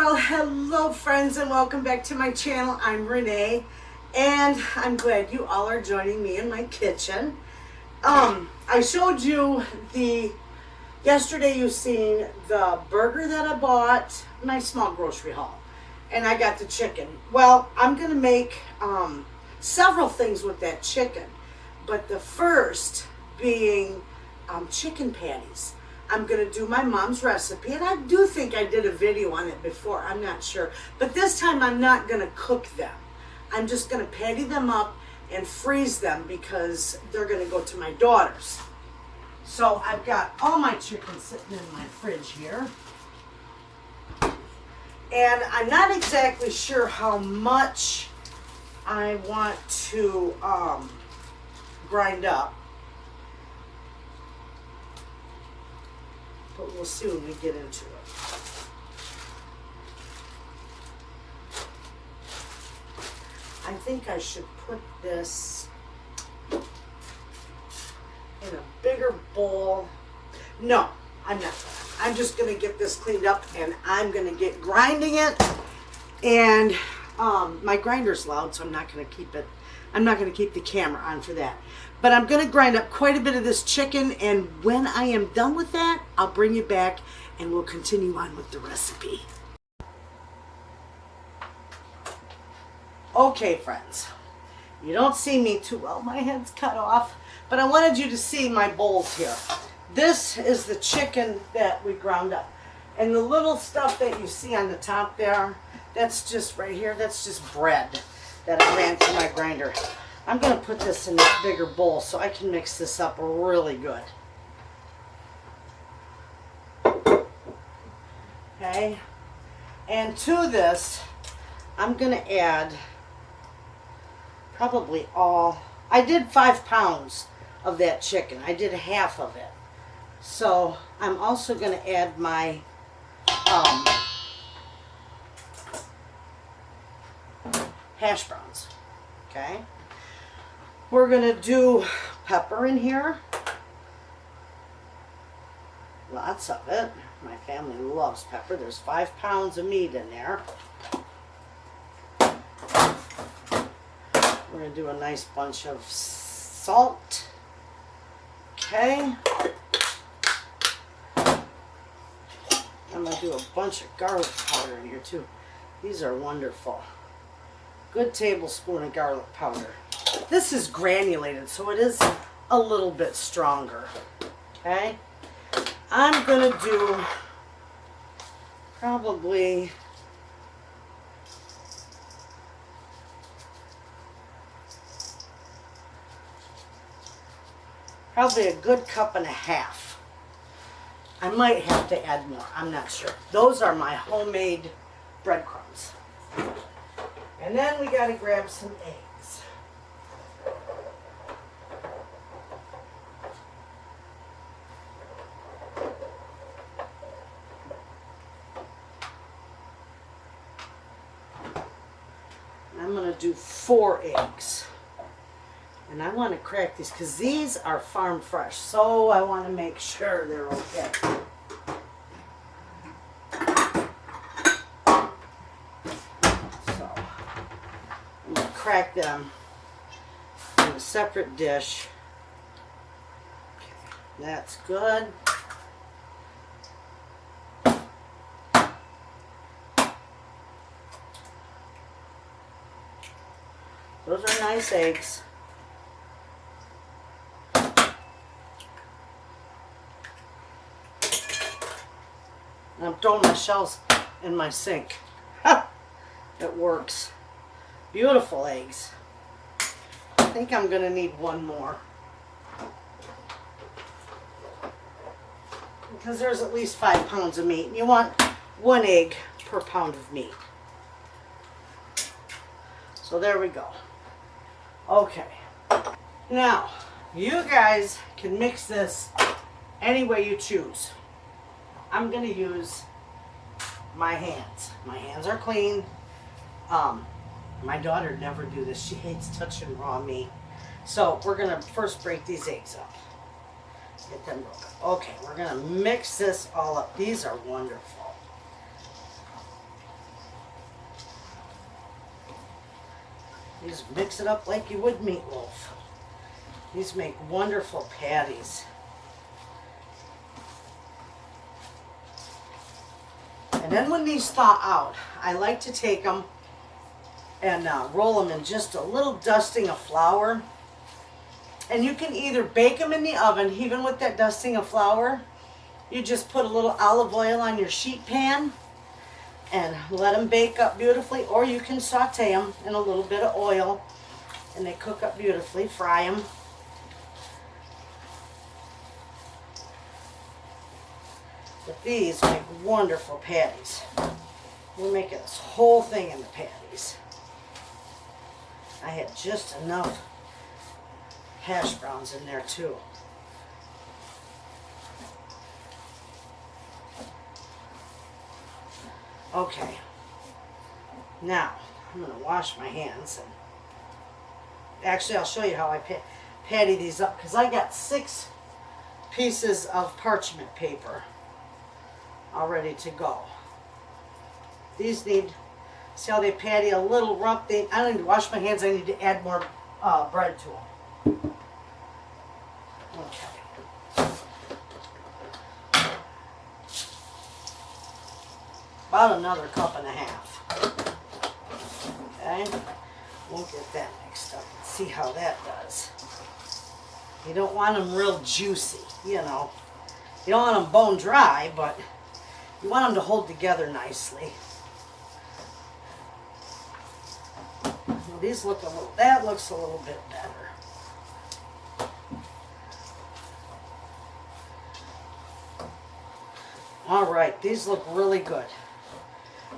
Well, hello friends and welcome back to my channel. I'm Renee and I'm glad you all are joining me in my kitchen. I showed you yesterday you seen the burger that I bought, my small grocery haul, and I got the chicken. Well, I'm going to make several things with that chicken, but the first being chicken patties. I'm going to do my mom's recipe, and I do think I did a video on it before, I'm not sure. But this time I'm not going to cook them. I'm just going to patty them up and freeze them because they're going to go to my daughters. So I've got all my chicken sitting in my fridge here. And I'm not exactly sure how much I want to grind up. But we'll see when we get into it. I think I should put this in a bigger bowl. No, I'm not. I'm just going to get this cleaned up and I'm going to get grinding it. And my grinder's loud, so I'm not going to keep it. I'm not going to keep the camera on for that. But I'm going to grind up quite a bit of this chicken, and when I am done with that, I'll bring you back and we'll continue on with the recipe. Okay, friends, you don't see me too well. My head's cut off, but I wanted you to see my bowls here. This is the chicken that we ground up. And the little stuff that you see on the top there, that's just right here, that's just bread that I ran through my grinder. I'm going to put this in a bigger bowl so I can mix this up really good. Okay. And to this, I'm going to add probably I did 5 pounds of that chicken. I did half of it. So I'm also going to add my hash browns. Okay. We're going to do pepper in here. Lots of it. My family loves pepper. There's 5 pounds of meat in there. We're going to do a nice bunch of salt. Okay. I'm going to do a bunch of garlic powder in here too. These are wonderful. Good tablespoon of garlic powder. This is granulated, so it is a little bit stronger. Okay? I'm going to do probably a good cup and a half. I might have to add more. I'm not sure. Those are my homemade breadcrumbs. And then we got to grab some eggs. I'm going to do 4 eggs. And I want to crack these because these are farm fresh. So I want to make sure they're okay. So I'm going to crack them in a separate dish. That's good. Those are nice eggs. And I'm throwing my shells in my sink. It works. Beautiful eggs. I think I'm going to need one more. Because there's at least 5 pounds of meat. And you want 1 egg per pound of meat. So there we go. Okay. Now, you guys can mix this any way you choose. I'm going to use my hands. My hands are clean. My daughter never do this. She hates touching raw meat. So we're going to first break these eggs up. Get them broken. Okay, we're going to mix this all up. These are wonderful. You just mix it up like you would meatloaf. These make wonderful patties. And then when these thaw out, I like to take them and roll them in just a little dusting of flour. And you can either bake them in the oven, even with that dusting of flour. You just put a little olive oil on your sheet pan and let them bake up beautifully, or you can saute them in a little bit of oil and they cook up beautifully. Fry them. But these make wonderful patties. We're making this whole thing into patties. I had just enough hash browns in there too. Okay, now I'm going to wash my hands. And actually, I'll show you how I patty these up, because I got 6 pieces of parchment paper all ready to go. These need, see how they patty a little rough? I don't need to wash my hands, I need to add more bread to them. Okay. About another cup and a half. Okay, won't get that mixed up. Let's see how that does. You don't want them real juicy, you know. You don't want them bone dry, but you want them to hold together nicely. Well, these look a little, that looks a little bit better. All right, these look really good.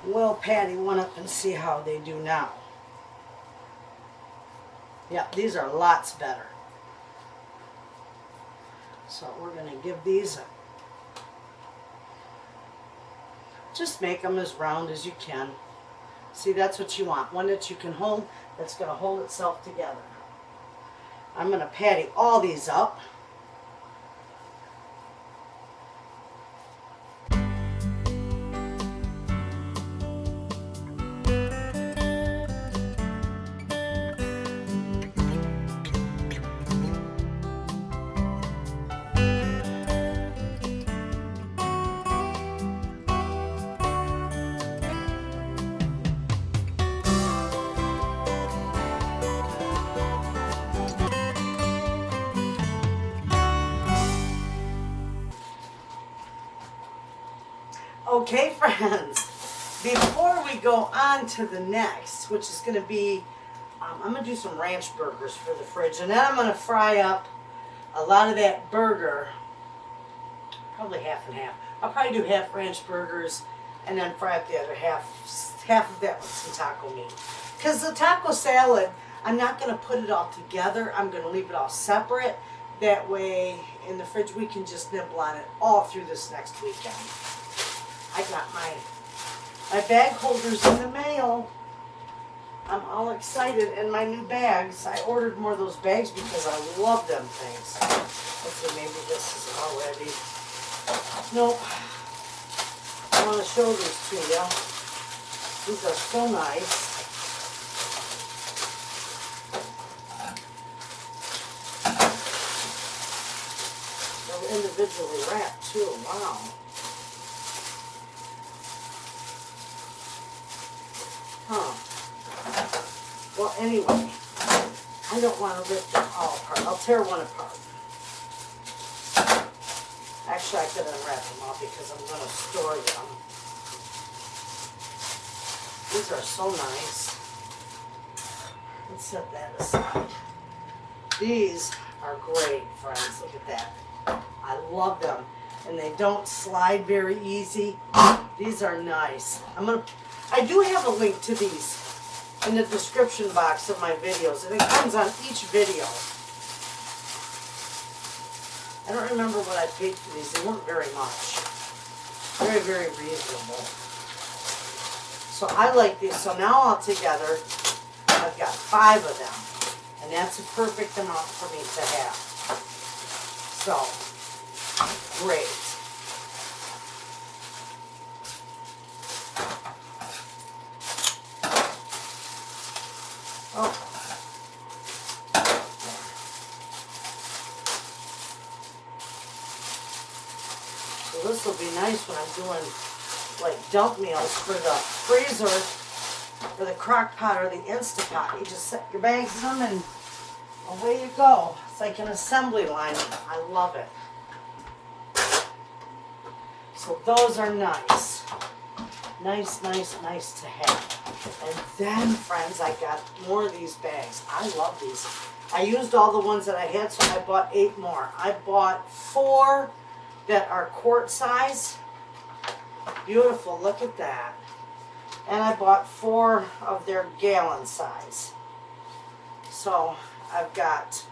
We'll patty one up and see how they do now. Yeah, these are lots better. So we're going to give these a, just make them as round as you can. See, that's what you want. One that you can hold, that's going to hold itself together. I'm going to patty all these up. Okay, friends, before we go on to the next, which is going to be, I'm going to do some ranch burgers for the fridge, and then I'm going to fry up a lot of that burger, probably half and half. I'll probably do half ranch burgers and then fry up the other half of that with some taco meat. Because the taco salad, I'm not going to put it all together. I'm going to leave it all separate. That way, in the fridge, we can just nibble on it all through this next weekend. I got my bag holders in the mail. I'm all excited, and my new bags. I ordered more of those bags because I love them things. Let's see, maybe this is already. Nope. I want to show these to you. These are so nice. They're individually wrapped too. Wow. Huh. Well, anyway, I don't want to rip them all apart. I'll tear one apart. Actually, I could unwrap them all because I'm going to store them. These are so nice. Let's set that aside. These are great, friends. Look at that. I love them. And they don't slide very easy. These are nice. I do have a link to these in the description box of my videos, and it comes on each video. I don't remember what I paid for these. They weren't very much. Very, very reasonable. So I like these. So now altogether, I've got 5 of them, and that's a perfect amount for me to have. So, great. Oh, this will be nice when I'm doing like dump meals for the freezer, or the crock pot, or the Instapot. You just set your bags in them and away you go. It's like an assembly line. I love it. So those are nice. Nice, nice, nice to have. And then, friends, I got more of these bags. I love these. I used all the ones that I had, so I bought 8 more. I bought 4 that are quart size. Beautiful, look at that. And I bought 4 of their gallon size. So I've got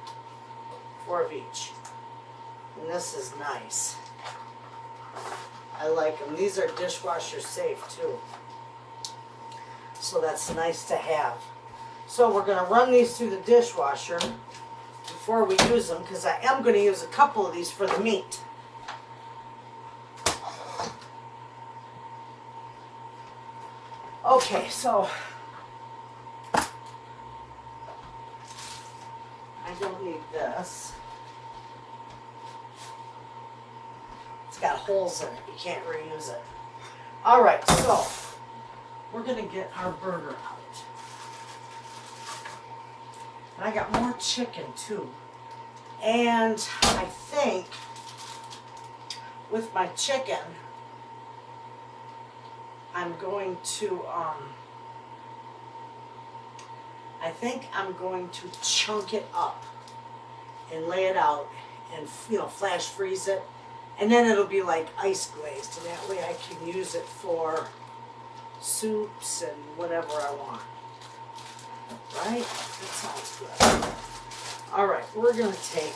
4 of each. And this is nice. I like them. These are dishwasher safe too. So that's nice to have. So we're going to run these through the dishwasher before we use them, because I am going to use a couple of these for the meat. Okay, so I don't need this. It's got holes in it. You can't reuse it. All right, so we're going to get our burger out. And I got more chicken too. And I think with my chicken, I'm going to, chunk it up and lay it out and, flash freeze it. And then it'll be like ice glazed. And that way I can use it for soups and whatever I want. Right? That sounds good. All right, we're going to take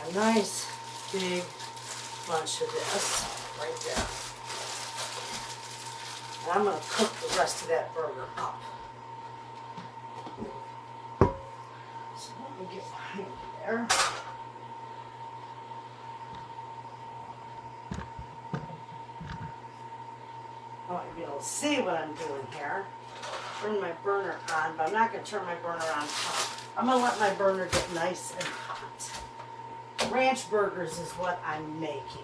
a nice big bunch of this right there. And I'm going to cook the rest of that burger up. So let me get behind you there. I want you to be able to see what I'm doing here. Turn my burner on, but I'm not going to turn my burner on top. I'm going to let my burner get nice and hot. Ranch burgers is what I'm making.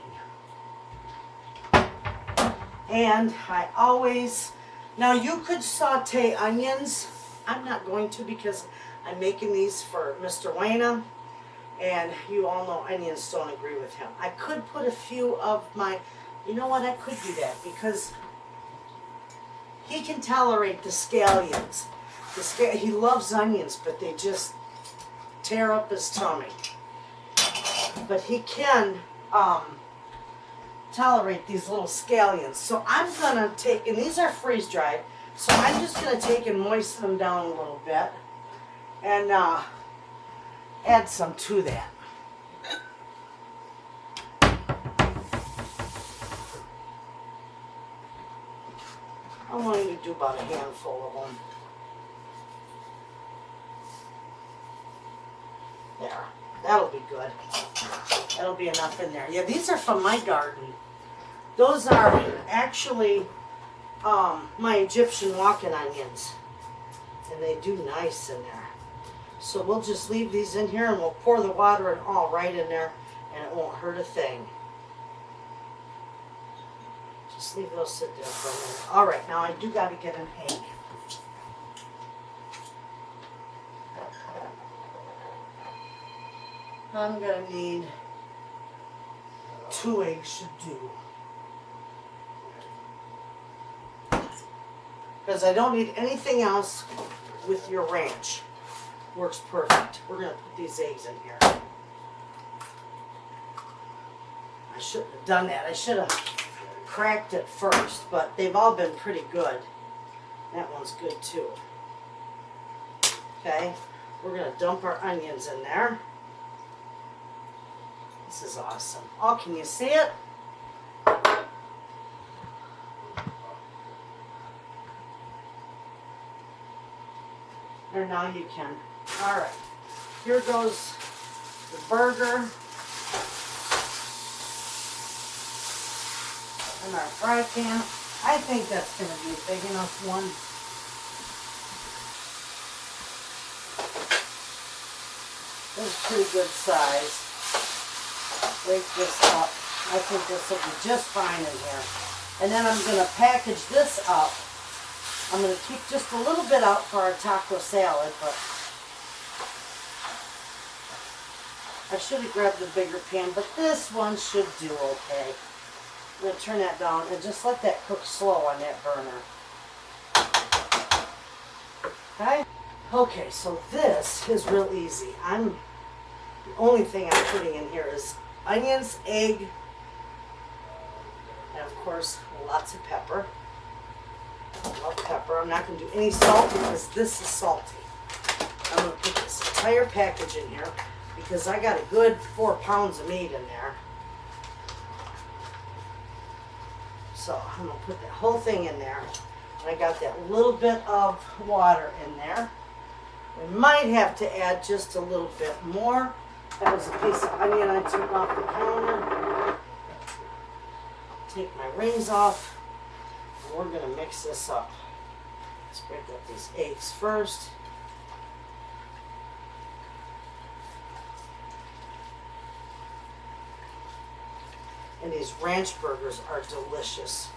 And I always, now you could saute onions. I'm not going to, because I'm making these for Mr. Wayna. And you all know onions don't agree with him. I could put a few of my, you know what, I could do that, because he can tolerate the scallions. He loves onions, but they just tear up his tummy. But he can tolerate these little scallions. So I'm going to take, and these are freeze dried, so I'm just going to take and moisten them down a little bit and add some to that. I'm going to do about a handful of them. There. That'll be good. That'll be enough in there. Yeah, these are from my garden. Those are actually my Egyptian walking onions. And they do nice in there. So we'll just leave these in here and we'll pour the water and all right in there, and it won't hurt a thing. Just leave those sit there for a minute. All right, now I do got to get an egg. I'm going to need 2 eggs should do. Because I don't need anything else with your ranch. Works perfect. We're going to put these eggs in here. I shouldn't have done that. I should have cracked it first, but they've all been pretty good. That one's good too. Okay, we're going to dump our onions in there. This is awesome. Oh, can you see it? There, now you can. All right, here goes the burger in our fry pan. I think that's going to be a big enough one. That's a pretty good size. Break this up. I think this will be just fine in here. And then I'm going to package this up. I'm going to keep just a little bit out for our taco salad, but I should have grabbed the bigger pan, but this one should do okay. I'm going to turn that down and just let that cook slow on that burner. Okay? Okay, so this is real easy. The only thing I'm putting in here is onions, egg, and of course, lots of pepper. I love pepper. I'm not going to do any salt because this is salty. I'm going to put this entire package in here because I got a good 4 pounds of meat in there. So I'm going to put that whole thing in there. And I got that little bit of water in there. We might have to add just a little bit more. That was a piece of onion I took off the counter. Take my rings off. And we're going to mix this up. Let's break up these eggs first. And these ranch burgers are delicious.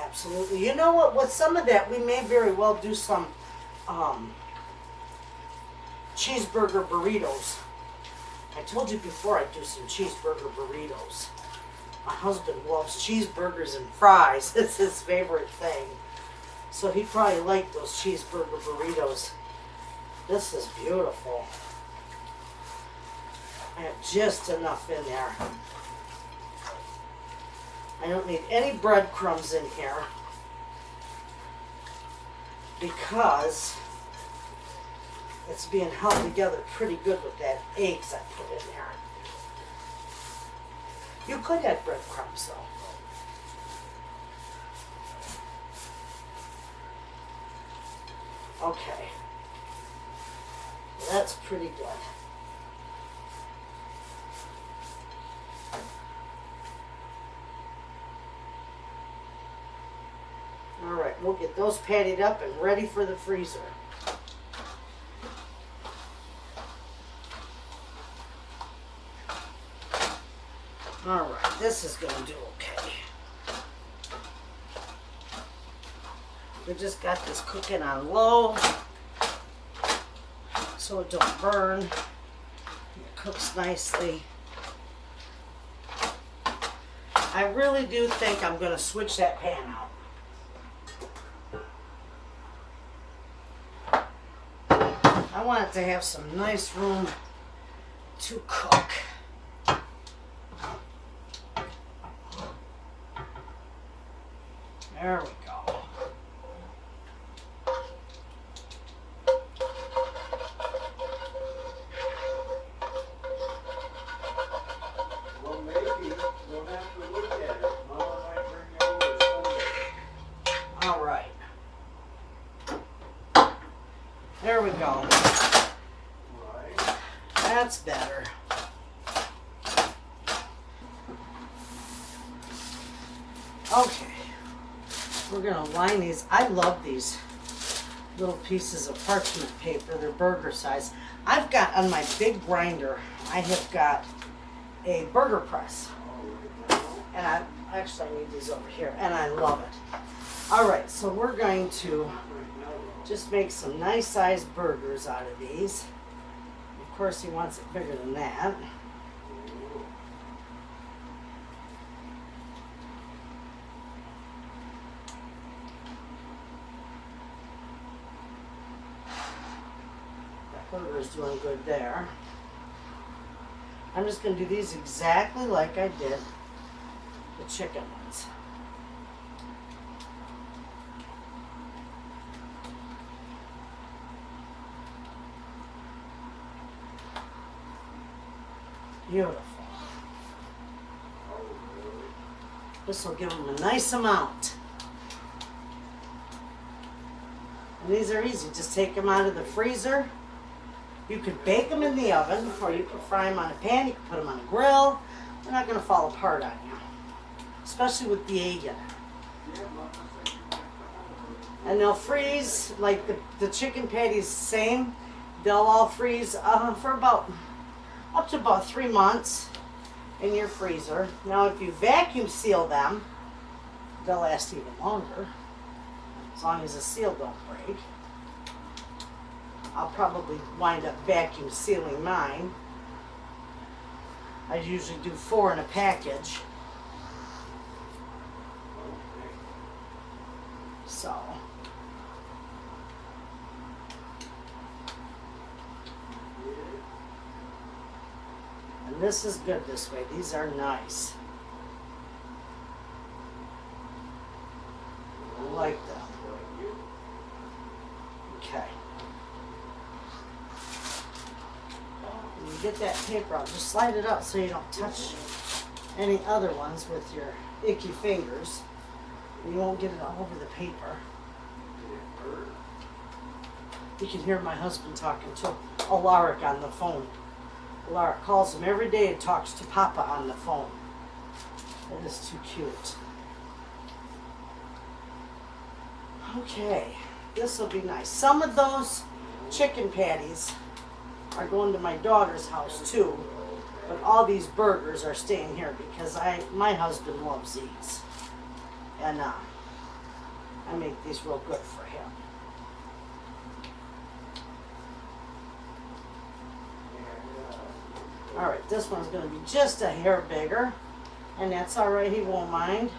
Absolutely. You know what? With some of that, we may very well do some cheeseburger burritos. I told you before I'd do some cheeseburger burritos. My husband loves cheeseburgers and fries. It's his favorite thing. So he probably liked those cheeseburger burritos. This is beautiful. I have just enough in there. I don't need any breadcrumbs in here because it's being held together pretty good with that eggs I put in there. You could add breadcrumbs though. Okay. That's pretty good. Alright, we'll get those patted up and ready for the freezer. Alright, this is going to do okay. We just got this cooking on low so it don't burn. It cooks nicely. I really do think I'm going to switch that pan out. I want it to have some nice room to cook. There we go. Well, maybe we'll have to look at it. Mama might bring it over someday. All right. There we go. Right. That's better. Okay. We're going to line these. I love these little pieces of parchment paper. They're burger size. I've got on my big grinder, I have got a burger press. And I need these over here. And I love it. All right, so we're going to just make some nice sized burgers out of these. Of course, he wants it bigger than that. That burger is doing good there. I'm just going to do these exactly like I did the chicken ones. Beautiful. This will give them a nice amount. And these are easy. Just take them out of the freezer. You could bake them in the oven, or you could fry them on a pan. You could put them on a grill. They're not going to fall apart on you, especially with the egg in it. And they'll freeze, like the chicken patties, same. They'll all freeze for about up to about 3 months. in your freezer. Now if you vacuum seal them, they'll last even longer, as long as the seal don't break. I'll probably wind up vacuum sealing mine. I usually do 4 in a package. So. And this is good this way. These are nice. I like them. Okay. When you get that paper out, just slide it up so you don't touch any other ones with your icky fingers. You won't get it all over the paper. You can hear my husband talking to Alaric on the phone. Alaric calls him every day and talks to Papa on the phone. That is too cute. Okay, this will be nice. Some of those chicken patties are going to my daughter's house too, but all these burgers are staying here because my husband loves these. And I make these real good for him. All right, this one's going to be just a hair bigger, and that's all right. He won't mind.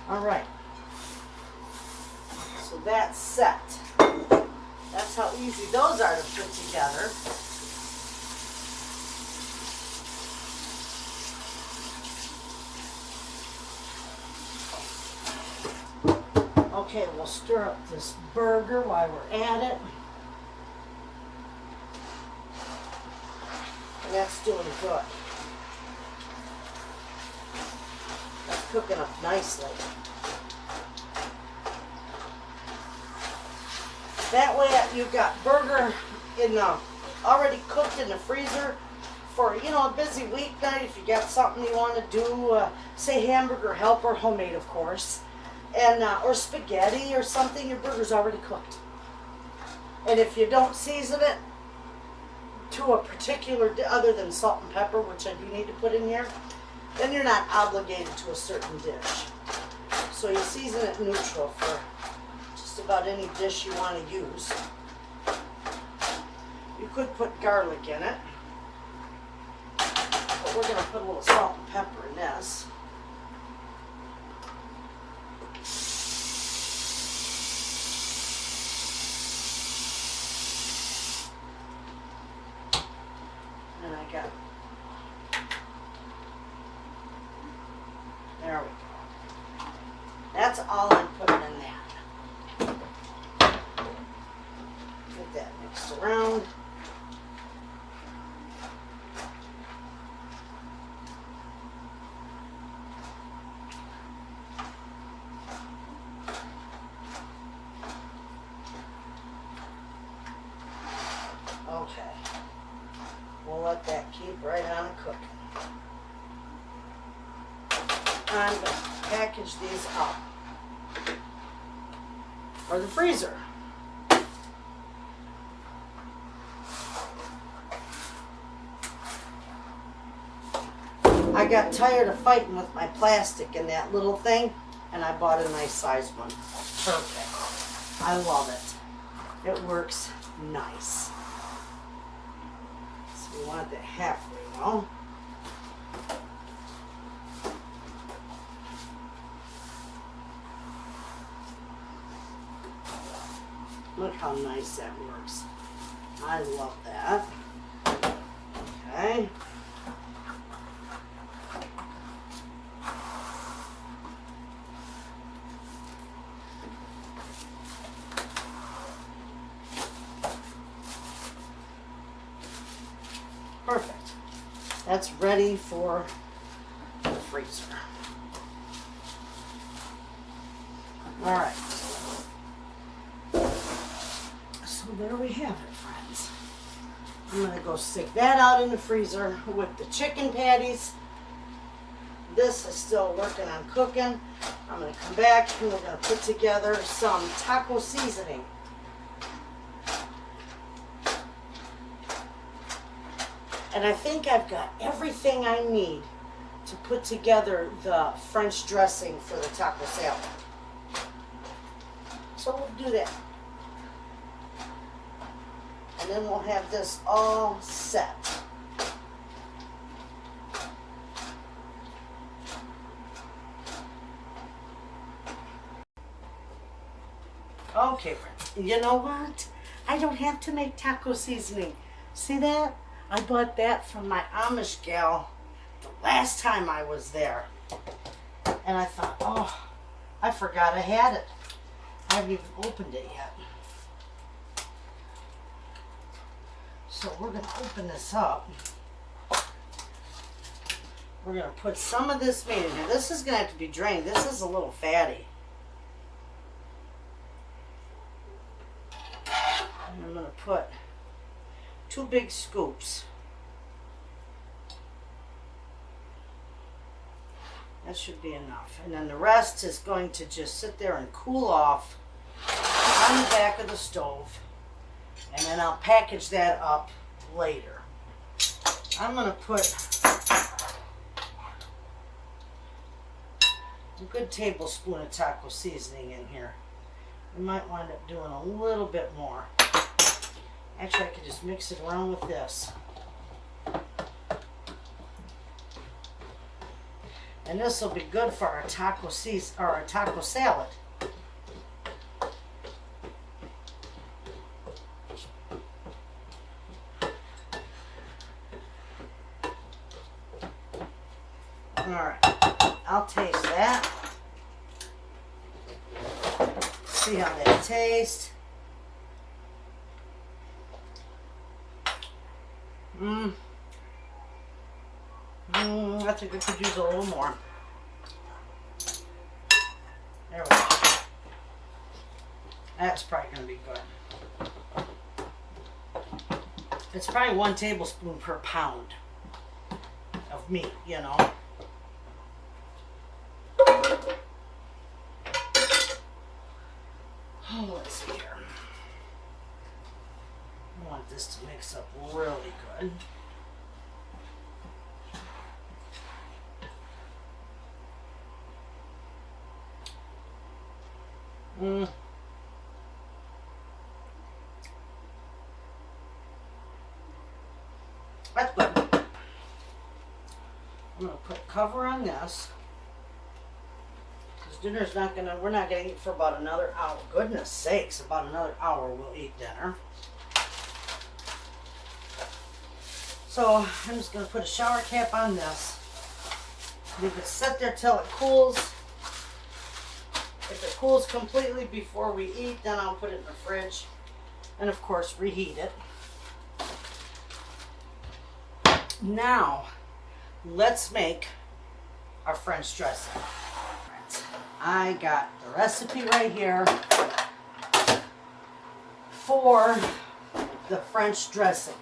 All right. So that's set. That's how easy those are to put together. Okay, we'll stir up this burger while we're at it. And that's doing good. That's cooking up nicely. That way you've got burger already cooked in the freezer for, a busy weeknight. If you got something you want to do, say hamburger helper, homemade of course, and or spaghetti or something, your burger's already cooked. And if you don't season it to a particular, other than salt and pepper, which I do need to put in here, then you're not obligated to a certain dish. So you season it neutral for just about any dish you want to use. You could put garlic in it, but we're going to put a little salt and pepper in this. And I got, there we go. That's all I'm putting in that. Get that mixed around. Okay. We'll let that keep right on cooking. I'm going to package these up for the freezer. I got tired of fighting with my plastic in that little thing, and I bought a nice size one. Perfect. I love it. It works nice. So we want it halfway now. Look how nice that works. I love that. Okay. Perfect. That's ready for the freezer. All right. So there we have it, friends. I'm going to go stick that out in the freezer with the chicken patties. This is still working on cooking. I'm going to come back and we're going to put together some taco seasoning. And I think I've got everything I need to put together the French dressing for the taco salad. So we'll do that. And then we'll have this all set. Okay, friends. You know what? I don't have to make taco seasoning. See that? I bought that from my Amish gal the last time I was there. And I thought, oh, I forgot I had it. I haven't even opened it yet. So we're going to open this up. We're going to put some of this meat in here. This is going to have to be drained. This is a little fatty. And I'm going to put 2 big scoops. That should be enough. And then the rest is going to just sit there and cool off on the back of the stove. And then I'll package that up later. I'm going to put a good tablespoon of taco seasoning in here. We might wind up doing a little bit more. Actually, I could just mix it around with this. And this will be good for our taco salad. Alright, I'll taste that. See how that tastes. I think I could use a little more. There we go. That's probably going to be good. It's probably 1 tablespoon per pound of meat, you know. Oh, let's see here. I want this to mix up really good. That's good. I'm going to put cover on this. Because dinner's not going to, we're not going to eat for about another hour. Goodness sakes, about another hour we'll eat dinner. So I'm just going to put a shower cap on this. Leave it sit there till it cools. If it cools completely before we eat, then I'll put it in the fridge. And of course, reheat it. Now, let's make our French dressing. I got the recipe right here for the French dressing.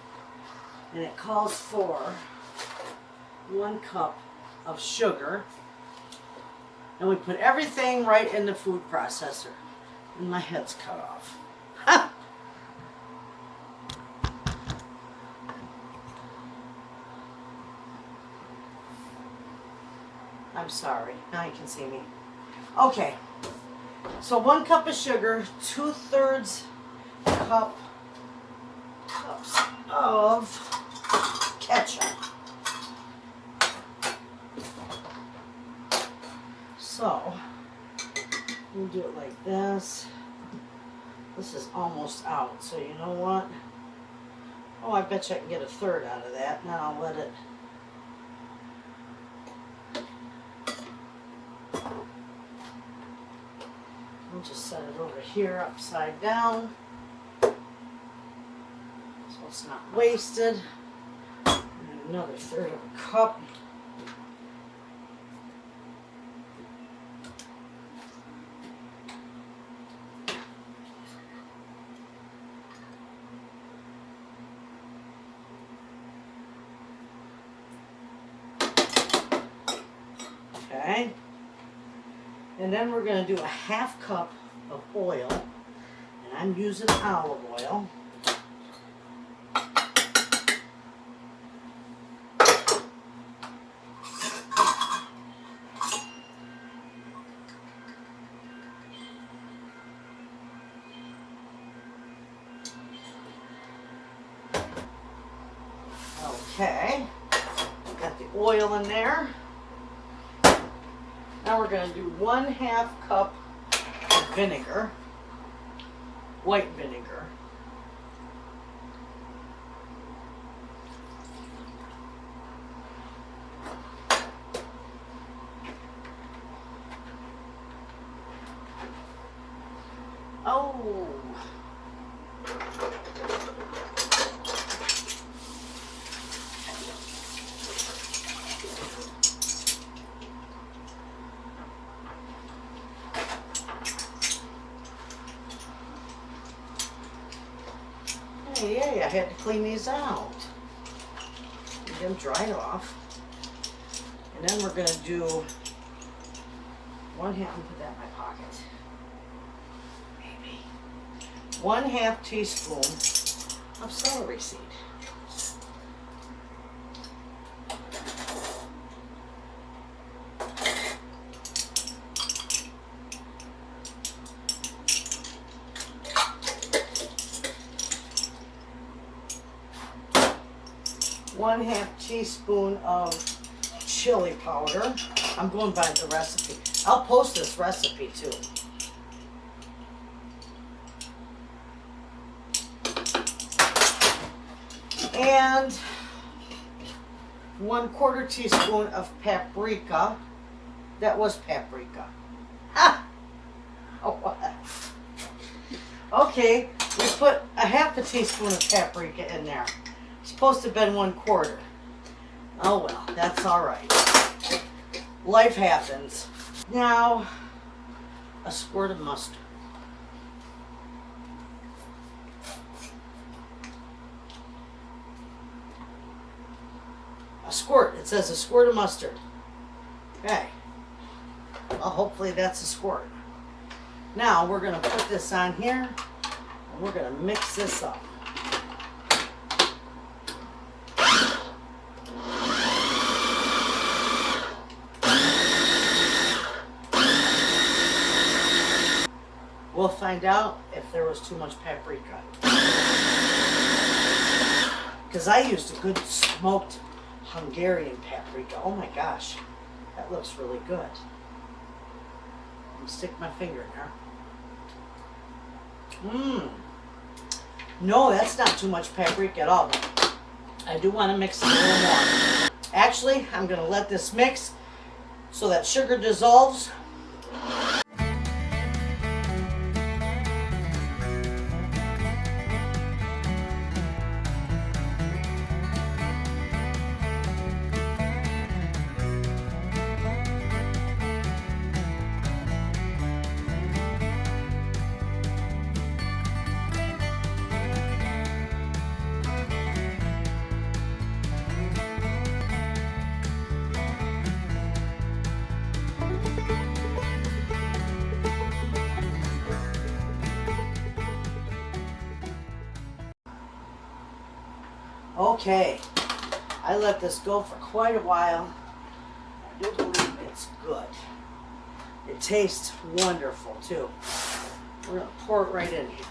And it calls for 1 cup of sugar. And we put everything right in the food processor. And my head's cut off. Ha! I'm sorry. Now you can see me. Okay. So 1 cup of sugar, 2/3 cups of ketchup. So we'll do it like this. This is almost out, so you know what? Oh, I bet you I can get 1/3 out of that. Now I'll let it. I'll just set it over here upside down so it's not wasted. And another 1/3 of a cup. Okay. And then we're going to do a 1/2 cup of oil. And I'm using olive oil. Okay, got the oil in there. Now we're going to do 1/2 cup of vinegar, white vinegar. Oh. Hey, I had to clean these out. Get them dried off. And then we're going to do 1/2, put that in my pocket. Maybe. 1/2 teaspoon of celery seed. One-half teaspoon of chili powder. I'm going by the recipe. I'll post this recipe too. And 1/4 teaspoon of paprika. That was paprika. Ha! Oh, okay, we put 1/2 teaspoon of paprika in there. It's supposed to have been 1/4. Oh well, that's all right. Life happens. Now, a squirt of mustard. A squirt. It says a squirt of mustard. Okay. Well, hopefully that's a squirt. Now we're going to put this on here and we're going to mix this up. We'll find out if there was too much paprika. Because I used a good smoked Hungarian paprika. Oh my gosh, that looks really good. Let me stick my finger in there. No, that's not too much paprika at all. But I do want to mix it a little more. Actually, I'm going to let this mix so that sugar dissolves. Okay, I let this go for quite a while. I do believe it's good. It tastes wonderful too. We're going to pour it right in here.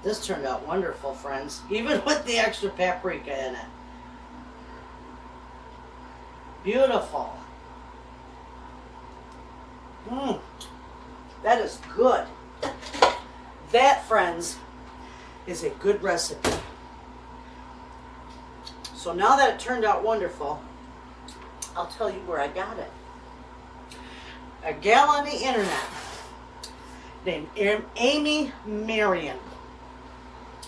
This turned out wonderful, friends, even with the extra paprika in it. Beautiful. That is good. That, friends, is a good recipe. So now that it turned out wonderful, I'll tell you where I got it. A gal on the internet named Amy Marion.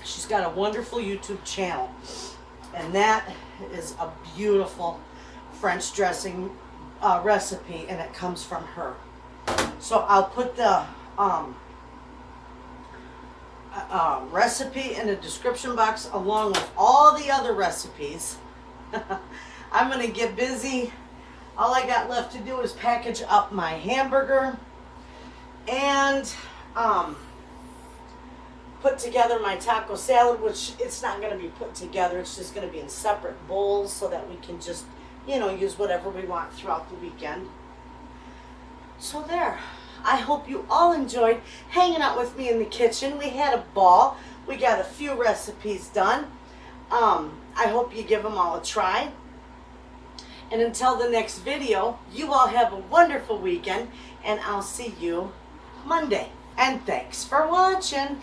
She's got a wonderful YouTube channel, and that is a beautiful French dressing recipe, and it comes from her. So I'll put the recipe in the description box along with all the other recipes. I'm gonna get busy. All I got left to do is package up my hamburger and put together my taco salad, which it's not gonna be put together. It's just gonna be in separate bowls so that we can just, you know, use whatever we want throughout the weekend. So there. I hope you all enjoyed hanging out with me in the kitchen. We had a ball. We got a few recipes done. I hope you give them all a try. And until the next video, you all have a wonderful weekend, and I'll see you Monday. And thanks for watching.